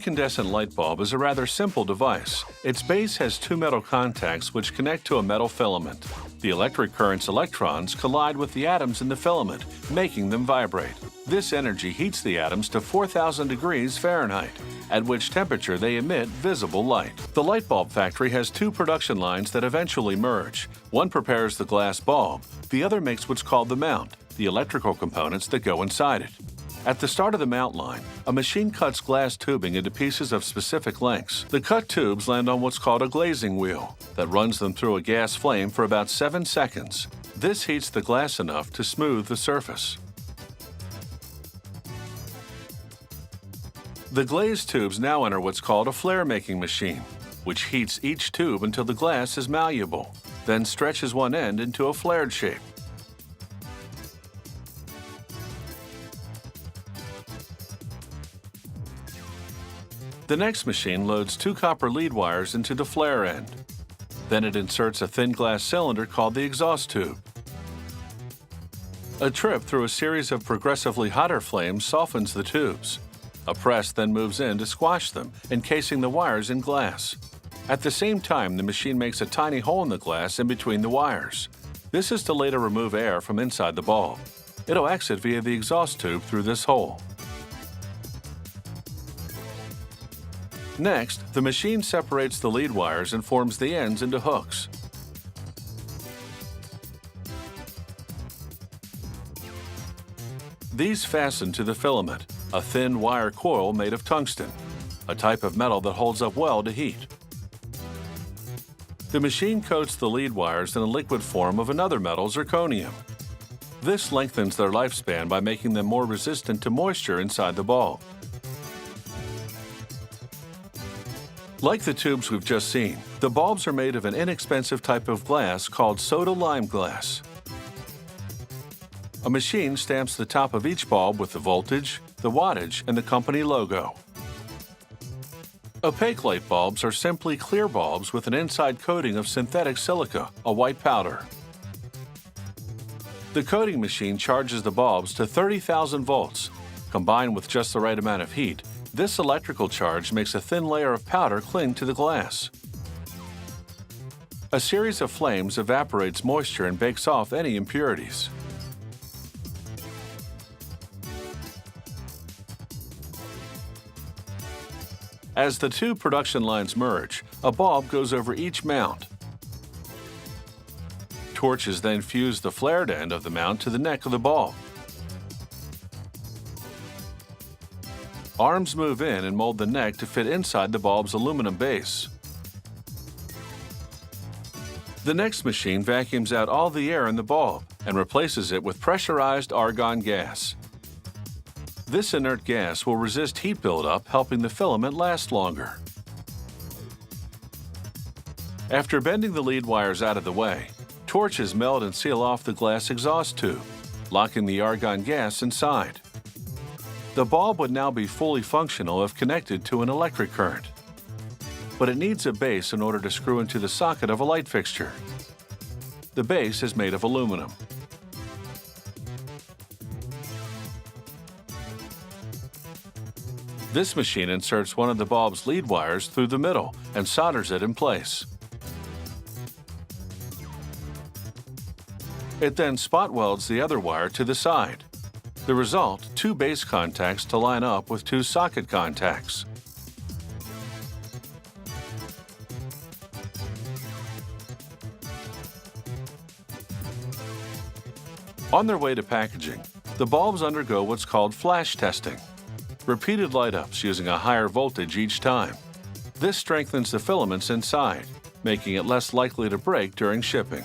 incandescent light bulb is a rather simple device. Its base has two metal contacts which connect to a metal filament. The electric current's electrons collide with the atoms in the filament, making them vibrate. This energy heats the atoms to 4,000 degrees Fahrenheit, at which temperature they emit visible light. The light bulb factory has two production lines that eventually merge. One prepares the glass bulb, the other makes what's called the mount, the electrical components that go inside it. At the start of the mount line, a machine cuts glass tubing into pieces of specific lengths. The cut tubes land on what's called a glazing wheel that runs them through a gas flame for about 7 seconds. This heats the glass enough to smooth the surface. The glazed tubes now enter what's called a flare-making machine, which heats each tube until the glass is malleable, then stretches one end into a flared shape. The next machine loads two copper lead wires into the flare end. Then it inserts a thin glass cylinder called the exhaust tube. A trip through a series of progressively hotter flames softens the tubes. A press then moves in to squash them, encasing the wires in glass. At the same time, the machine makes a tiny hole in the glass in between the wires. This is to later remove air from inside the bulb. It'll exit via the exhaust tube through this hole. Next, the machine separates the lead wires and forms the ends into hooks. These fasten to the filament, a thin wire coil made of tungsten, a type of metal that holds up well to heat. The machine coats the lead wires in a liquid form of another metal, zirconium. This lengthens their lifespan by making them more resistant to moisture inside the bulb. Like the tubes we've just seen, the bulbs are made of an inexpensive type of glass called soda lime glass. A machine stamps the top of each bulb with the voltage, the wattage, and the company logo. Opaque light bulbs are simply clear bulbs with an inside coating of synthetic silica, a white powder. The coating machine charges the bulbs to 30,000 volts. Combined with just the right amount of heat, this electrical charge makes a thin layer of powder cling to the glass. A series of flames evaporates moisture and bakes off any impurities. As the two production lines merge, a bulb goes over each mount. Torches then fuse the flared end of the mount to the neck of the bulb. Arms move in and mold the neck to fit inside the bulb's aluminum base. The next machine vacuums out all the air in the bulb and replaces it with pressurized argon gas. This inert gas will resist heat buildup, helping the filament last longer. After bending the lead wires out of the way, torches melt and seal off the glass exhaust tube, locking the argon gas inside. The bulb would now be fully functional if connected to an electric current. But it needs a base in order to screw into the socket of a light fixture. The base is made of aluminum. This machine inserts one of the bulb's lead wires through the middle and solders it in place. It then spot welds the other wire to the side. The result, two base contacts to line up with two socket contacts. On their way to packaging, the bulbs undergo what's called flash testing. Repeated light-ups using a higher voltage each time. This strengthens the filaments inside, making it less likely to break during shipping.